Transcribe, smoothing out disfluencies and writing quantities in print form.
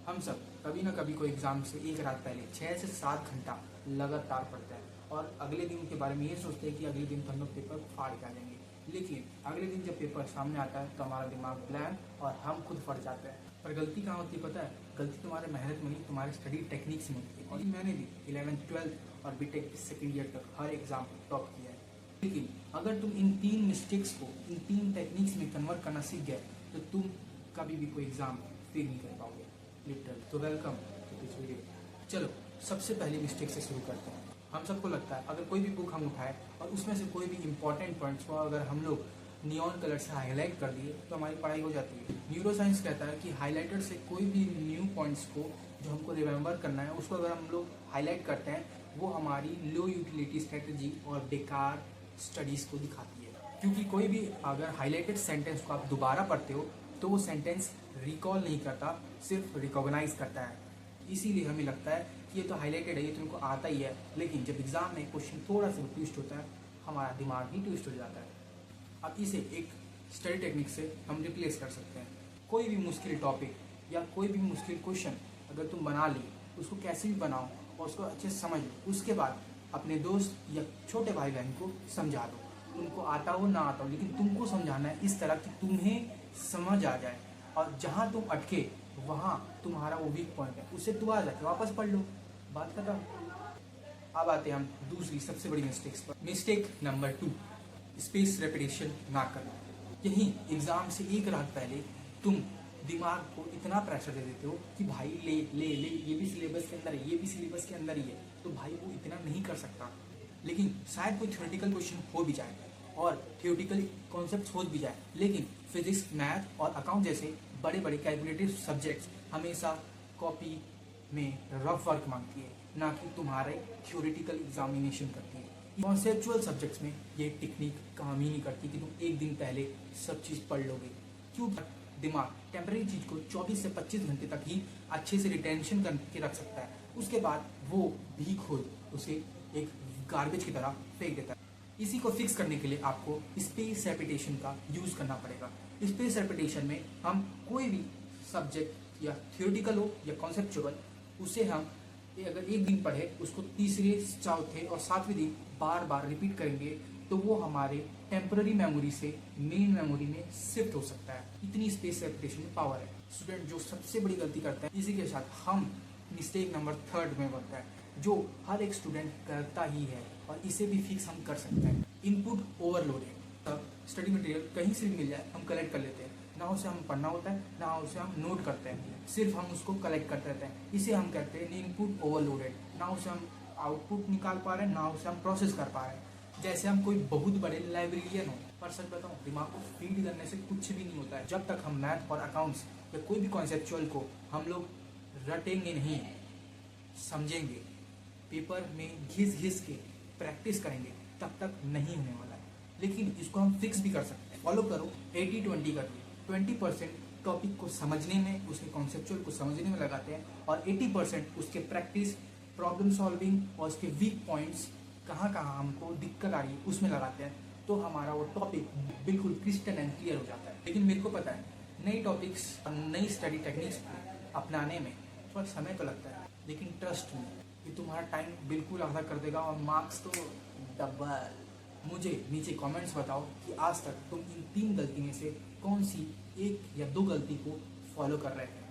हम सब कभी ना कभी कोई एग्ज़ाम से एक रात पहले 6 से 7 घंटा लगातार पढ़ते हैं और अगले दिन के बारे में ये सोचते हैं कि अगले दिन तो हम लोग पेपर फाड़ के आ जाएंगे। लेकिन अगले दिन जब पेपर सामने आता है तो हमारा दिमाग ब्लैंक और हम खुद फट जाते हैं। पर गलती कहाँ होती है पता है? गलती तुम्हारे मेहनत में नहीं, तुम्हारे स्टडी टेक्निक्स में होती है। और मैंने भी 11th 12th और बीटेक सेकेंड ईयर तक हर एग्ज़ाम टॉप किया है। लेकिन अगर तुम इन 3 मिस्टेक्स को इन 3 टेक्निक्स में कन्वर्ट करना सीख गए तो तुम कभी भी कोई एग्ज़ाम फेल नहीं कर पाओगे लिटरल। तो वेलकम टू दिस वीडियो। चलो सबसे पहली मिस्टेक से शुरू करते हैं। हम सबको लगता है अगर कोई भी बुक हम उठाए और उसमें से कोई भी इंपॉर्टेंट पॉइंट्स को अगर हम लोग नियॉन कलर से हाईलाइट कर दिए तो हमारी पढ़ाई हो जाती है। न्यूरो साइंस कहता है कि हाईलाइटर से कोई भी न्यू पॉइंट्स को जो हमको रिमेंबर करना है उसको अगर हम लोग हाईलाइट करते हैं वो हमारी लो यूटिलिटी स्ट्रेटजी और बेकार स्टडीज़ को दिखाती है। क्योंकि कोई भी अगर हाईलाइटेड सेंटेंस को आप दोबारा पढ़ते हो तो वो सेंटेंस रिकॉल नहीं करता, सिर्फ रिकॉग्नाइज करता है। इसीलिए हमें लगता है कि ये तो हाईलाइटेड है, ये तुमको आता ही है। लेकिन जब एग्जाम में क्वेश्चन थोड़ा सा ट्विस्ट होता है हमारा दिमाग ही ट्विस्ट हो जाता है। अब इसे एक स्टडी टेक्निक से हम रिप्लेस कर सकते हैं। कोई भी मुश्किल टॉपिक या कोई भी मुश्किल क्वेश्चन अगर तुम बना ली उसको कैसे भी बनाओ और उसको अच्छे से समझ लो। उसके बाद अपने दोस्त या छोटे भाई बहन को समझा दो। उनको आता हो ना आता हो लेकिन तुमको समझाना है इस तरह कि तुम्हें समझ आ जाए और जहाँ तुम अटके वहाँ तुम्हारा वो वीक पॉइंट है उसे दुआ जाके वापस पढ़ लो, बात खत्म। अब आते हैं हम दूसरी सबसे बड़ी मिस्टेक्स पर। मिस्टेक नंबर 2, स्पेस रेपिटेशन ना करना। यही एग्जाम से एक रात पहले तुम दिमाग को इतना प्रेशर दे देते हो कि भाई ले ले ले ये भी सिलेबस के अंदर है, ये भी सिलेबस के अंदर ही है, तो भाई वो इतना नहीं कर सकता। लेकिन शायद कोई थ्योरेटिकल क्वेश्चन हो भी जाए और थ्योरेटिकल कॉन्सेप्ट हो भी जाए, लेकिन फिजिक्स, मैथ और अकाउंट जैसे बड़े बड़े कैलकुलेटिव सब्जेक्ट्स हमेशा कॉपी में रफ वर्क मांगती है, ना कि तुम्हारे थ्योरेटिकल एग्जामिनेशन करती है। कॉन्सेप्चुअल सब्जेक्ट्स में ये टेक्निक काम ही नहीं करती कि तुम एक दिन पहले सब चीज़ पढ़ लोगे। क्यों? दिमाग टेम्पररी चीज को 24 से 25 घंटे तक ही अच्छे से रिटेंशन करके रख सकता है। उसके बाद वो भी खुद उसे एक गार्बेज की तरह फेंक देता है। इसी को फिक्स करने के लिए आपको स्पेस रेपिटेशन का यूज करना पड़ेगा। स्पेस रेपिटेशन में हम कोई भी सब्जेक्ट या थियोरेटिकल हो या कॉन्सेप्चुअल, उसे हम अगर एक दिन पढ़े उसको तीसरे, चौथे और 7वें दिन बार बार रिपीट करेंगे तो वो हमारे टेम्पररी मेमोरी से मेन मेमोरी में शिफ्ट हो सकता है। इतनी स्पेस रेपिटेशन में पावर है। स्टूडेंट जो सबसे बड़ी गलती करता है, इसी के साथ हम मिस्टेक नंबर 3 में बनता है जो हर एक स्टूडेंट करता ही है और इसे भी फिक्स हम कर सकते हैं। Input overloading. तब स्टडी मटेरियल कहीं से भी मिल जाए हम कलेक्ट कर लेते हैं, ना उसे हम पढ़ना होता है ना उसे हम नोट करते हैं, सिर्फ हम उसको कलेक्ट करते रहते हैं। इसे हम कहते हैं इनपुट ओवरलोडेड। ना उसे हम आउटपुट निकाल पा रहे हैं ना उसे हम प्रोसेस कर पा रहे हैं। जैसे हम कोई बहुत बड़े लाइब्रेरियन हो। पर सच बताऊं, दिमाग को फीड करने से कुछ भी नहीं होता है। जब तक हम मैथ और अकाउंट्स या कोई भी कॉन्सेप्चुअल को हम लोग रटेंगे नहीं, समझेंगे, पेपर में घिस घिस के प्रैक्टिस करेंगे, तब तक नहीं होने वाला है। लेकिन इसको हम फिक्स भी कर सकते हैं। फॉलो करो 80-20 करके। 20% टॉपिक को समझने में, उसके कॉन्सेप्चुअल को समझने में लगाते हैं और 80% उसके प्रैक्टिस, प्रॉब्लम सॉल्विंग और उसके वीक पॉइंट्स कहाँ कहाँ हमको दिक्कत आ रही है उसमें लगाते हैं, तो हमारा वो टॉपिक बिल्कुल क्रिस्टल एंड क्लियर हो जाता है। लेकिन मेरे को पता है नई टॉपिक्स और नई स्टडी टेक्निक्स को अपनाने में थोड़ा समय तो लगता है, लेकिन ट्रस्ट में कि तुम्हारा टाइम बिल्कुल आधा कर देगा और मार्क्स तो डबल। मुझे नीचे कमेंट्स बताओ कि आज तक तुम इन 3 गलती में से कौन सी 1 या 2 गलती को फॉलो कर रहे हैं।